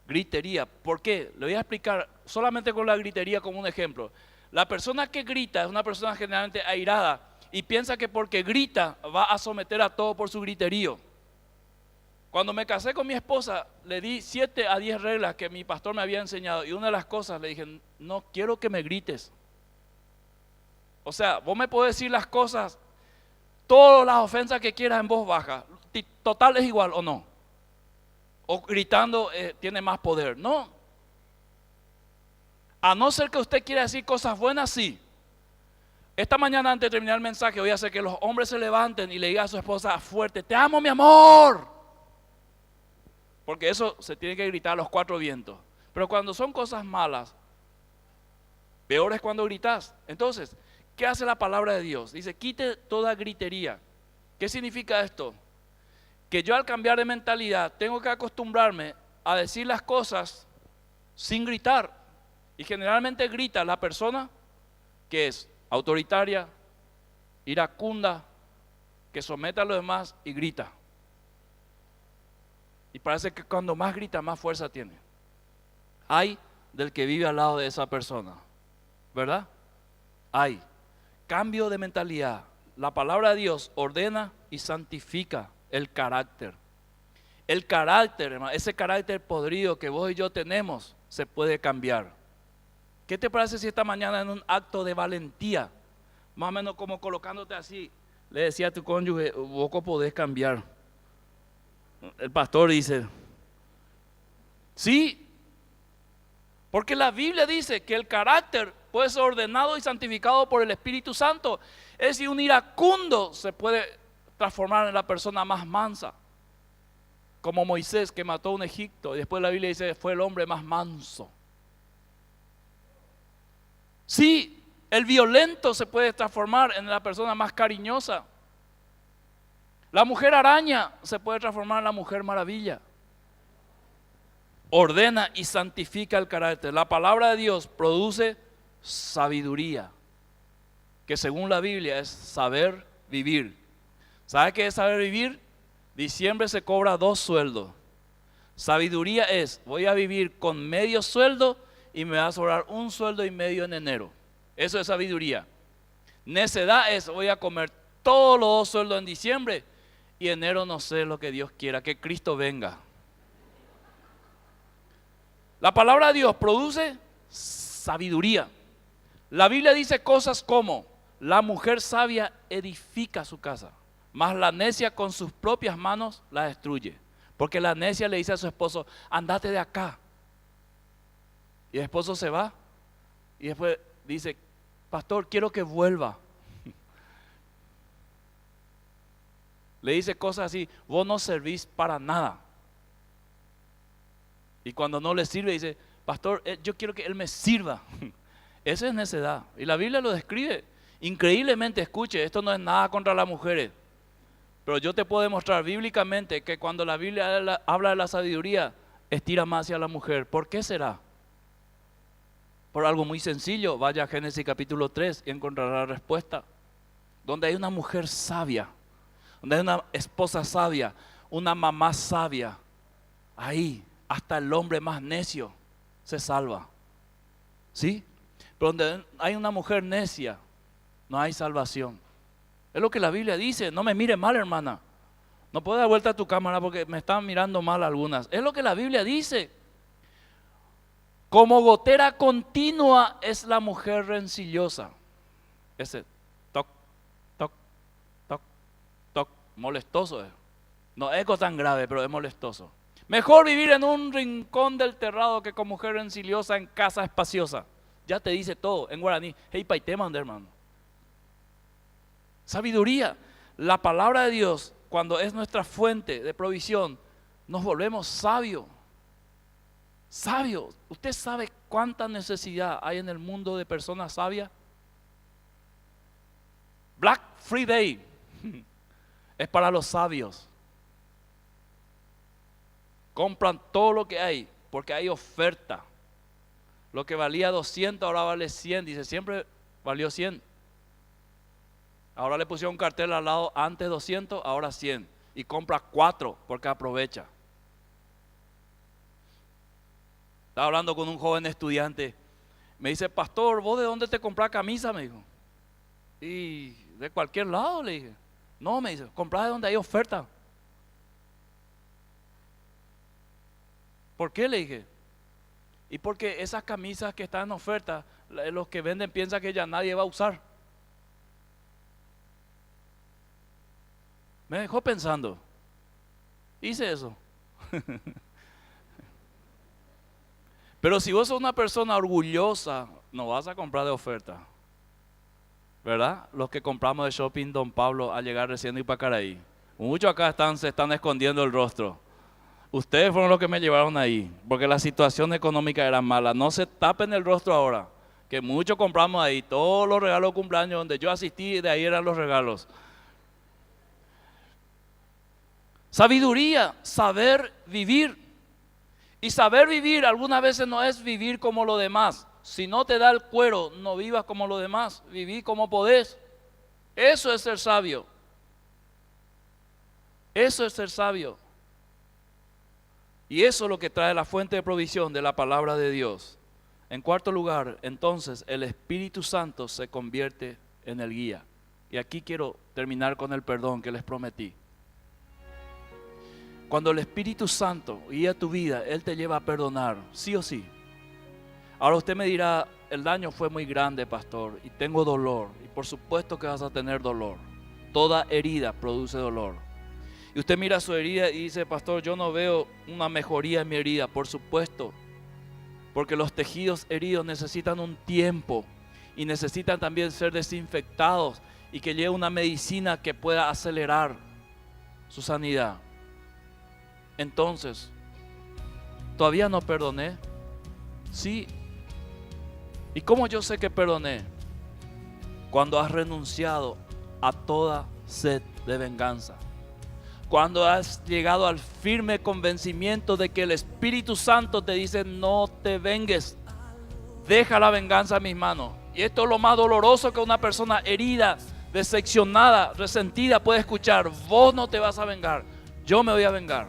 Gritería, ¿por qué? Le voy a explicar solamente con la gritería como un ejemplo. La persona que grita es una persona generalmente airada y piensa que porque grita va a someter a todo por su griterío. Cuando me casé con mi esposa, le di 7 a 10 reglas que mi pastor me había enseñado y una de las cosas le dije, no quiero que me grites. O sea, vos me podés decir las cosas, todas las ofensas que quieras en voz baja, total es igual o no. O gritando tiene más poder, no. A no ser que usted quiera decir cosas buenas, sí. Esta mañana antes de terminar el mensaje voy a hacer que los hombres se levanten y le digan a su esposa fuerte, te amo mi amor. Porque eso se tiene que gritar a los 4 vientos. Pero cuando son cosas malas, peor es cuando gritas. Entonces, ¿qué hace la palabra de Dios? Dice, quite toda gritería. ¿Qué significa esto? Que yo al cambiar de mentalidad tengo que acostumbrarme a decir las cosas sin gritar. Y generalmente grita la persona que es autoritaria, iracunda, que somete a los demás y grita. Y parece que cuando más grita, más fuerza tiene. Hay del que vive al lado de esa persona, ¿verdad? Hay cambio de mentalidad. La palabra de Dios ordena y santifica el carácter. El carácter, hermano, ese carácter podrido que vos y yo tenemos, se puede cambiar. ¿Qué te parece si esta mañana en un acto de valentía, más o menos como colocándote así, le decía a tu cónyuge, vos podés cambiar? El pastor dice, sí, porque la Biblia dice que el carácter puede ser ordenado y santificado por el Espíritu Santo. Es decir, un iracundo se puede transformar en la persona más mansa, como Moisés que mató a un Egipto y después la Biblia dice fue el hombre más manso. Sí, el violento se puede transformar en la persona más cariñosa. La mujer araña se puede transformar en la mujer maravilla. Ordena y santifica el carácter. La palabra de Dios produce sabiduría, que según la Biblia es saber vivir. ¿Sabe qué es saber vivir? Diciembre se cobra 2 sueldos. Sabiduría es, voy a vivir con medio sueldo y me va a sobrar 1,5 sueldos en enero. Eso es sabiduría. Necedad es, voy a comer todos los 2 sueldos en diciembre y enero no sé lo que Dios quiera, que Cristo venga. La palabra de Dios produce sabiduría. La Biblia dice cosas como, la mujer sabia edifica su casa, mas la necia con sus propias manos la destruye. Porque la necia le dice a su esposo, andate de acá. Y el esposo se va y después dice, pastor, quiero que vuelva. Le dice cosas así, vos no servís para nada. Y cuando no le sirve dice, pastor, yo quiero que él me sirva. Esa es necedad. Y la Biblia lo describe increíblemente. Escuche, esto no es nada contra las mujeres, pero yo te puedo demostrar bíblicamente que cuando la Biblia habla de la sabiduría, estira más hacia la mujer. ¿Por qué será? Por algo muy sencillo. Vaya a Génesis capítulo 3 y encontrará la respuesta. Donde hay una mujer sabia, donde hay una esposa sabia, una mamá sabia, ahí hasta el hombre más necio se salva. ¿Sí? Pero donde hay una mujer necia, no hay salvación. Es lo que la Biblia dice. No me mire mal, hermana. No puedo dar vuelta a tu cámara porque me están mirando mal algunas. Es lo que la Biblia dice. Como gotera continua es la mujer rencillosa. Ese toc, toc, toc, toc, molestoso es. No es cosa tan grave, pero es molestoso. Mejor vivir en un rincón del terrado que con mujer rencillosa en casa espaciosa. Ya te dice todo en guaraní. Hey, paitema, hermano. Sabiduría. La palabra de Dios, cuando es nuestra fuente de provisión, nos volvemos sabios. Sabios. ¿Usted sabe cuánta necesidad hay en el mundo de personas sabias? Black Friday es para los sabios. Compran todo lo que hay porque hay oferta. Lo que valía 200 ahora vale 100. Dice, siempre valió 100. Ahora le pusieron un cartel al lado, antes 200, ahora 100. Y compra 4 porque aprovecha. Estaba hablando con un joven estudiante. Me dice, pastor, ¿vos de dónde te compras camisa? Me dijo. Y de cualquier lado, le dije. No, me dice, comprá de donde hay oferta. ¿Por qué? Le dije. Y porque esas camisas que están en oferta, los que venden piensan que ya nadie va a usar. Me dejó pensando. Hice eso. Pero si vos sos una persona orgullosa, no vas a comprar de oferta. ¿Verdad? Los que compramos de Shopping Don Pablo al llegar recién de Ipacaraí. Muchos acá se están escondiendo el rostro. Ustedes fueron los que me llevaron ahí, porque la situación económica era mala. No se tapen el rostro ahora, que muchos compramos ahí. Todos los regalos de cumpleaños donde yo asistí, de ahí eran los regalos. Sabiduría, saber vivir. Y saber vivir algunas veces no es vivir como los demás. Si no te da el cuero, no vivas como los demás, viví como podés. Eso es ser sabio. Eso es ser sabio. Y eso es lo que trae la fuente de provisión de la palabra de Dios. En cuarto lugar, entonces, el Espíritu Santo se convierte en el guía. Y aquí quiero terminar con el perdón que les prometí. Cuando el Espíritu Santo guía tu vida, Él te lleva a perdonar, sí o sí. Ahora usted me dirá, el daño fue muy grande, pastor, y tengo dolor. Y por supuesto que vas a tener dolor. Toda herida produce dolor. Y usted mira su herida y dice, pastor, yo no veo una mejoría en mi herida. Por supuesto, porque los tejidos heridos necesitan un tiempo y necesitan también ser desinfectados y que lleve una medicina que pueda acelerar su sanidad. Entonces, ¿todavía no perdoné? Sí. ¿Y cómo yo sé que perdoné? Cuando has renunciado a toda sed de venganza. Cuando has llegado al firme convencimiento de que el Espíritu Santo te dice, no te vengues, deja la venganza en mis manos. Y esto es lo más doloroso que una persona herida, decepcionada, resentida puede escuchar. Vos no te vas a vengar, yo me voy a vengar.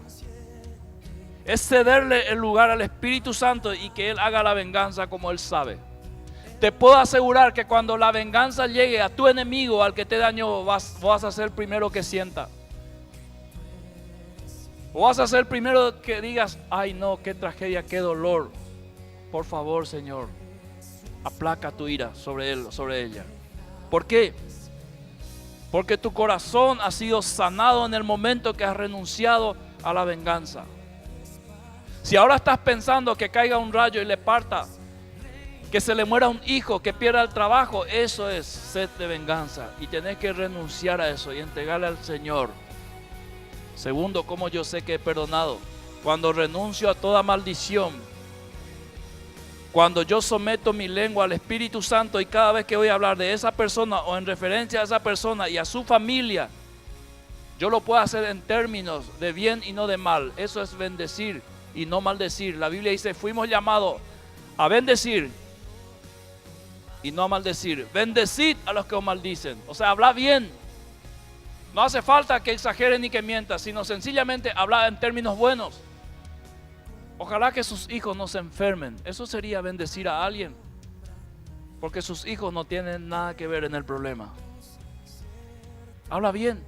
Es cederle el lugar al Espíritu Santo y que Él haga la venganza como Él sabe. Te puedo asegurar que cuando la venganza llegue a tu enemigo, al que te dañó, vas a ser el primero que sienta. O vas a ser el primero que digas, ay no, qué tragedia, qué dolor. Por favor, Señor, aplaca tu ira sobre él, sobre ella. ¿Por qué? Porque tu corazón ha sido sanado en el momento que has renunciado a la venganza. Si ahora estás pensando que caiga un rayo y le parta, que se le muera un hijo, que pierda el trabajo, eso es sed de venganza. Y tenés que renunciar a eso y entregarle al Señor. Segundo, ¿cómo yo sé que he perdonado? Cuando renuncio a toda maldición. Cuando yo someto mi lengua al Espíritu Santo y cada vez que voy a hablar de esa persona o en referencia a esa persona y a su familia, yo lo puedo hacer en términos de bien y no de mal. Eso es bendecir y no maldecir. La Biblia dice, fuimos llamados a bendecir y no a maldecir. Bendecid a los que os maldicen. O sea, habla bien. No hace falta que exagere ni que mienta, sino sencillamente hablar en términos buenos. Ojalá que sus hijos no se enfermen. Eso sería bendecir a alguien. Porque sus hijos no tienen nada que ver en el problema. Habla bien.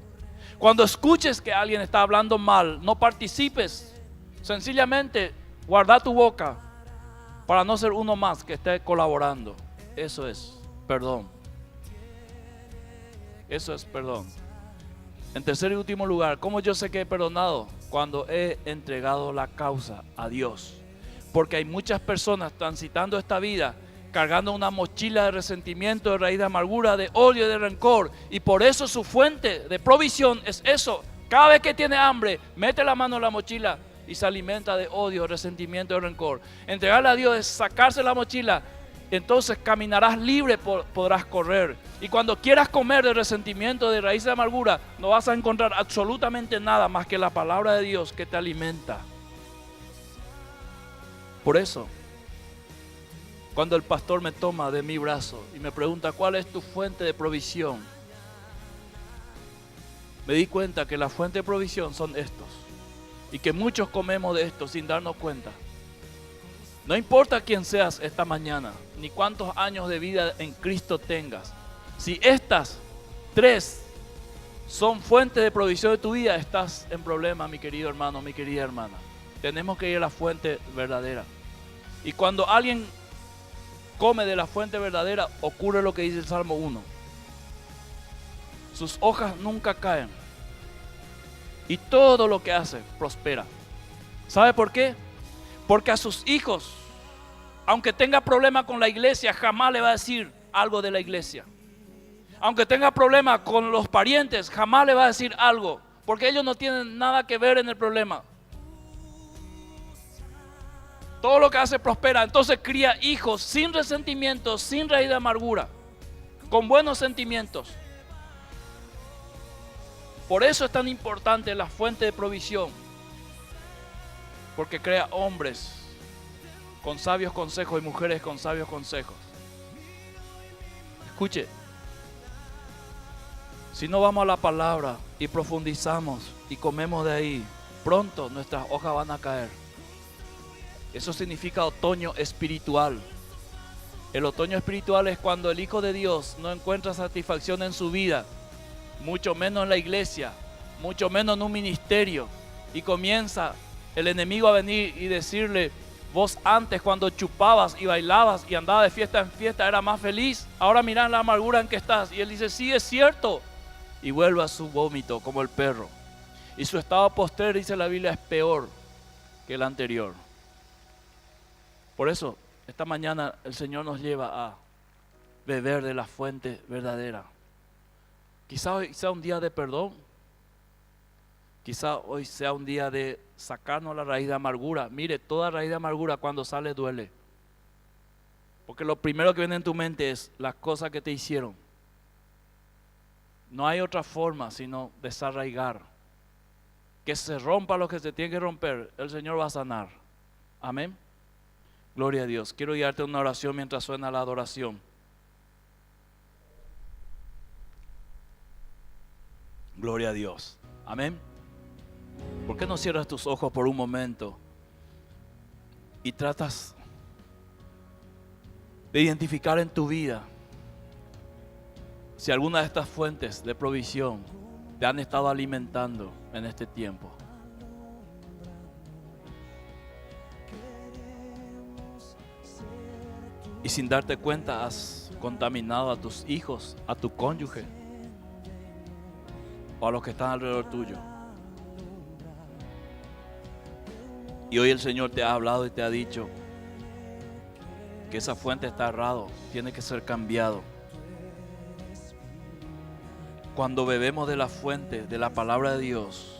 Cuando escuches que alguien está hablando mal, no participes. Sencillamente guarda tu boca para no ser uno más que esté colaborando. Eso es perdón. Eso es perdón. En tercer y último lugar, ¿cómo yo sé que he perdonado? Cuando he entregado la causa a Dios. Porque hay muchas personas transitando esta vida cargando una mochila de resentimiento, de raíz de amargura, de odio y de rencor. Y por eso su fuente de provisión es eso. Cada vez que tiene hambre, mete la mano en la mochila y se alimenta de odio, resentimiento y rencor. Entregarle a Dios es sacarse la mochila. Entonces caminarás libre, podrás correr. Y cuando quieras comer de resentimiento, de raíz de amargura, no vas a encontrar absolutamente nada más que la palabra de Dios que te alimenta. Por eso, cuando el pastor me toma de mi brazo y me pregunta ¿cuál es tu fuente de provisión? Me di cuenta que la fuente de provisión son estos. Y que muchos comemos de esto sin darnos cuenta. No importa quién seas esta mañana, ni cuántos años de vida en Cristo tengas. Si estas tres son fuentes de provisión de tu vida, estás en problema, mi querido hermano, mi querida hermana. Tenemos que ir a la fuente verdadera. Y cuando alguien come de la fuente verdadera, ocurre lo que dice el Salmo 1. Sus hojas nunca caen. Y todo lo que hace prospera. ¿Sabe por qué? Porque a sus hijos, aunque tenga problema con la iglesia, jamás le va a decir algo de la iglesia. Aunque tenga problema con los parientes, jamás le va a decir algo. Porque ellos no tienen nada que ver en el problema. Todo lo que hace prospera. Entonces cría hijos sin resentimientos, sin raíz de amargura, con buenos sentimientos. Por eso es tan importante la fuente de provisión. Porque crea hombres con sabios consejos y mujeres con sabios consejos. Escuche, si no vamos a la palabra y profundizamos y comemos de ahí, pronto nuestras hojas van a caer. Eso significa otoño espiritual. El otoño espiritual es cuando el Hijo de Dios no encuentra satisfacción en su vida, mucho menos en la iglesia, mucho menos en un ministerio, y comienza el enemigo a venir y decirle: vos antes cuando chupabas y bailabas y andabas de fiesta en fiesta era más feliz, ahora mirá la amargura en que estás. Y él dice: sí, es cierto. Y vuelve a su vómito como el perro. Y su estado postrer, dice la Biblia, es peor que el anterior. Por eso, esta mañana el Señor nos lleva a beber de la fuente verdadera. Quizá hoy sea un día de perdón. Quizá hoy sea un día de sacarnos la raíz de amargura. Mire, toda raíz de amargura cuando sale duele. Porque lo primero que viene en tu mente es las cosas que te hicieron. No hay otra forma sino desarraigar. Que se rompa lo que se tiene que romper. El Señor va a sanar. Amén. Gloria a Dios. Quiero guiarte a una oración mientras suena la adoración. Gloria a Dios. Amén. ¿Por qué no cierras tus ojos por un momento y tratas de identificar en tu vida si alguna de estas fuentes de provisión te han estado alimentando en este tiempo? Y sin darte cuenta has contaminado a tus hijos, a tu cónyuge o a los que están alrededor tuyo. Y hoy el Señor te ha hablado y te ha dicho que esa fuente está errado, tiene que ser cambiado. Cuando bebemos de la fuente de la palabra de Dios,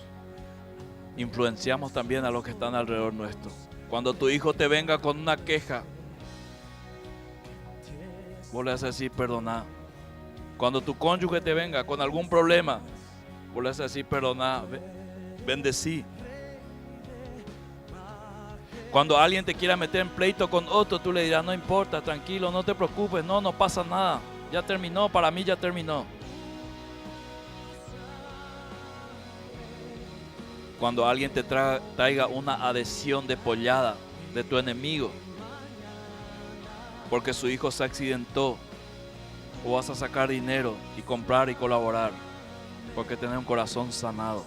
influenciamos también a los que están alrededor nuestro. Cuando tu hijo te venga con una queja, vos le vas a decir perdoná. Cuando tu cónyuge te venga con algún problema, vos le vas a decir perdoná, bendecí. Cuando alguien te quiera meter en pleito con otro, tú le dirás: no importa, tranquilo, no te preocupes, no pasa nada, ya terminó, para mí ya terminó. Cuando alguien te traiga una adhesión de pollada de tu enemigo, porque su hijo se accidentó, o vas a sacar dinero y comprar y colaborar, porque tenés un corazón sanado.